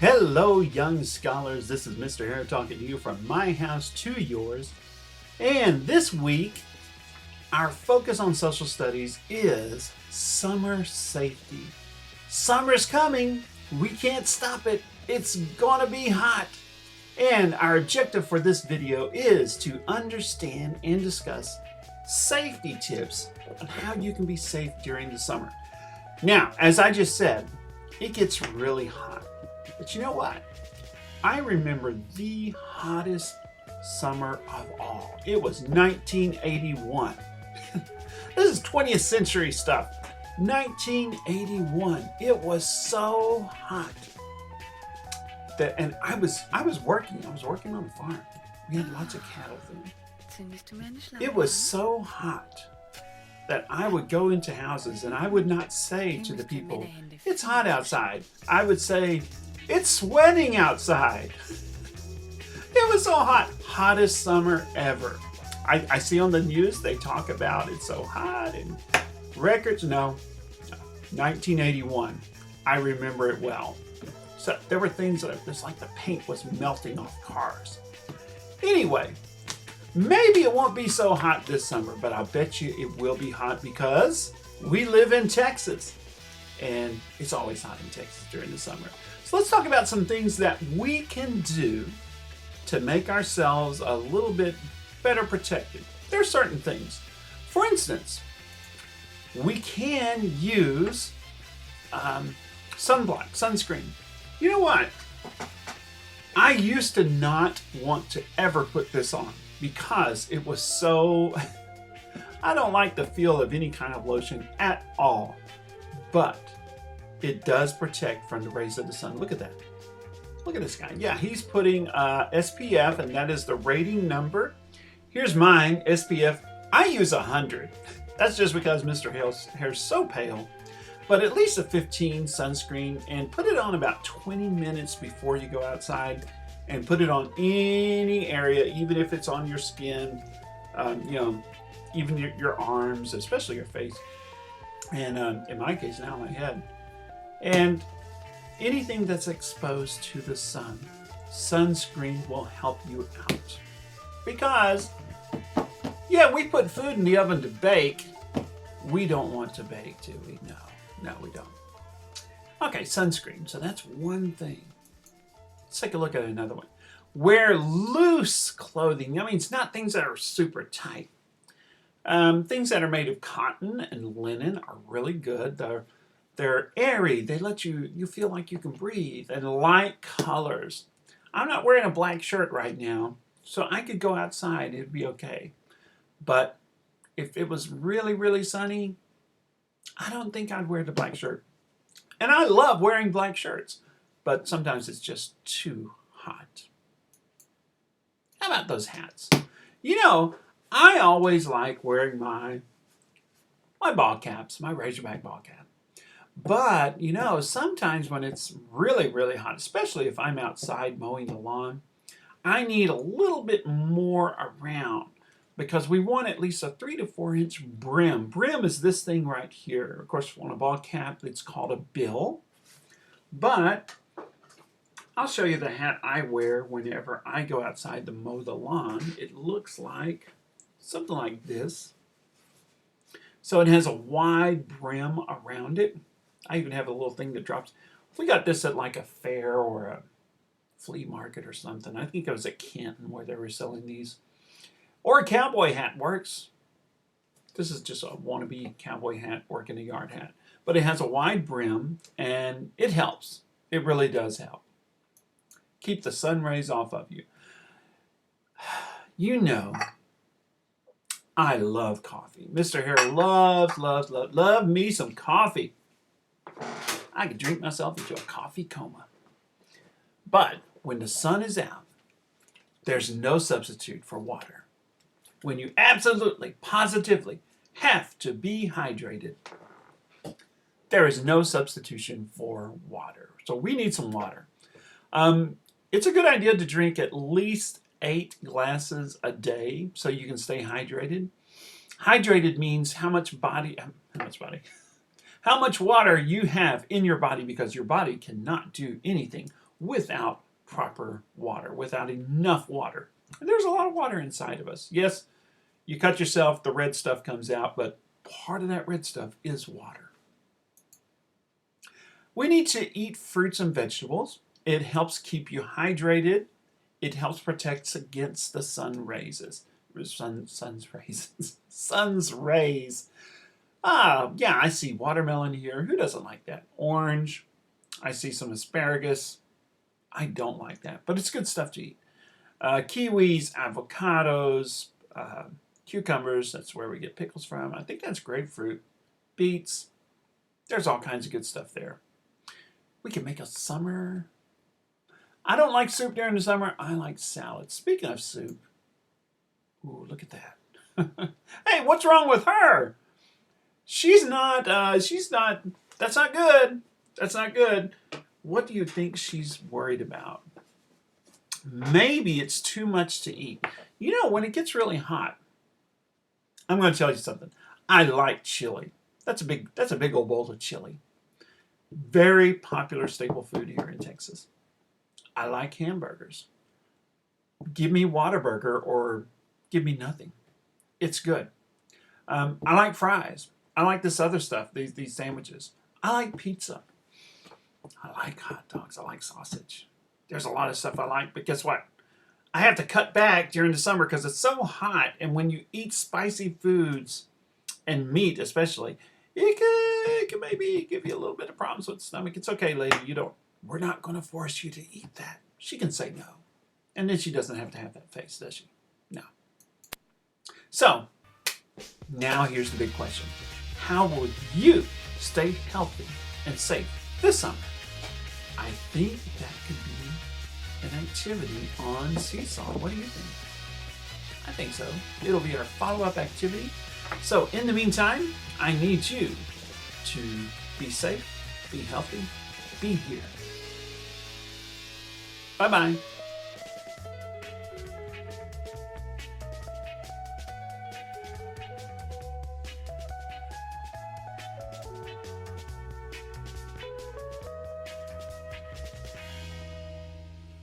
Hello, young scholars. This is Mr. Hare talking to you from my house to yours. And this week, our focus on social studies is summer safety. Summer's coming. We can't stop it. It's gonna be hot. And our objective for this video is to understand and discuss safety tips on how you can be safe during the summer. Now, as I just said, it gets really hot. But you know what? I remember the hottest summer of all. It was 1981. This is 20th century stuff. 1981. It was so hot that, and I was working on a farm. We had lots of cattle then. It was so hot that I would go into houses and I would not say to the people, "It's hot outside." I would say, "It's sweating outside." It was so hot. Hottest summer ever. I see on the news they talk about it's so hot and records. No. 1981. I remember it well. So there were things that it's like the paint was melting off cars. Anyway, maybe it won't be so hot this summer, but I'll bet you it will be hot because we live in Texas. And it's always hot in Texas during the summer. So let's talk about some things that we can do to make ourselves a little bit better protected. There are certain things. For instance, we can use sunblock, sunscreen. You know what? I used to not want to ever put this on because it was so... I don't like the feel of any kind of lotion at all. But it does protect from the rays of the sun. Look at that. Look at this guy. Yeah, he's putting SPF, and that is the rating number. Here's mine, SPF. I use 100. That's just because Mr. Hale's hair's so pale. But at least a 15 sunscreen, and put it on about 20 minutes before you go outside, and put it on any area, even if it's on your skin, even your arms, especially your face. And in my case now, my head. And anything that's exposed to the sun, sunscreen will help you out. Because, yeah, we put food in the oven to bake. We don't want to bake, do we? No, we don't. Okay, sunscreen. So that's one thing. Let's take a look at another one. Wear loose clothing. I mean, it's not things that are super tight. Things that are made of cotton and linen are really good. They're airy. They let you feel like you can breathe. And light colors. I'm not wearing a black shirt right now, so I could go outside. It'd be okay. But if it was really, really sunny, I don't think I'd wear the black shirt. And I love wearing black shirts, but sometimes it's just too hot. How about those hats? You know, I always like wearing my ball caps, my Razorback ball cap. But, you know, sometimes when it's really, really hot, especially if I'm outside mowing the lawn, I need a little bit more around because we want at least a 3 to 4 inch brim. Brim is this thing right here. Of course, on a ball cap, it's called a bill. But I'll show you the hat I wear whenever I go outside to mow the lawn. It looks like something like this. So it has a wide brim around it. I even have a little thing that drops. We got this at like a fair or a flea market or something. I think it was at Canton where they were selling these. Or a cowboy hat works. This is just a wannabe cowboy hat, work in a yard hat. But it has a wide brim and it helps. It really does help. Keep the sun rays off of you. You know, I love coffee. Mr. Hare loves me some coffee. I could drink myself into a coffee coma. But when the sun is out, there's no substitute for water. When you absolutely, positively have to be hydrated, there is no substitution for water. So we need some water. It's a good idea to drink at least 8 glasses a day so you can stay hydrated. Hydrated means how much water you have in your body, because your body cannot do anything without proper water, without enough water. And there's a lot of water inside of us. Yes, you cut yourself, the red stuff comes out, but part of that red stuff is water. We need to eat fruits and vegetables. It helps keep you hydrated. It helps protect against the sun's rays. Sun's rays. Yeah, I see watermelon here. Who doesn't like that? Orange. I see some asparagus. I don't like that, but it's good stuff to eat. Kiwis, avocados, cucumbers. That's where we get pickles from. I think that's grapefruit. Beets. There's all kinds of good stuff there. We can make a summer. I don't like soup during the summer. I like salad. Speaking of soup. Ooh, look at that. Hey, what's wrong with her? She's not, that's not good. That's not good. What do you think she's worried about? Maybe it's too much to eat. You know, when it gets really hot, I'm going to tell you something. I like chili. That's a big old bowl of chili. Very popular staple food here in Texas. I like hamburgers. Give me Whataburger or give me nothing. It's good. I like fries. I like this other stuff, these sandwiches. I like pizza. I like hot dogs. I like sausage. There's a lot of stuff I like, but guess what? I have to cut back during the summer because it's so hot, and when you eat spicy foods and meat especially, it can maybe give you a little bit of problems with the stomach. It's okay, lady. We're not going to force you to eat that. She can say no. And then she doesn't have to have that face, does she? No. So, now here's the big question. How will you stay healthy and safe this summer? I think that could be an activity on Seesaw. What do you think? I think so. It'll be our follow-up activity. So, in the meantime, I need you to be safe, be healthy, be here. Bye-bye.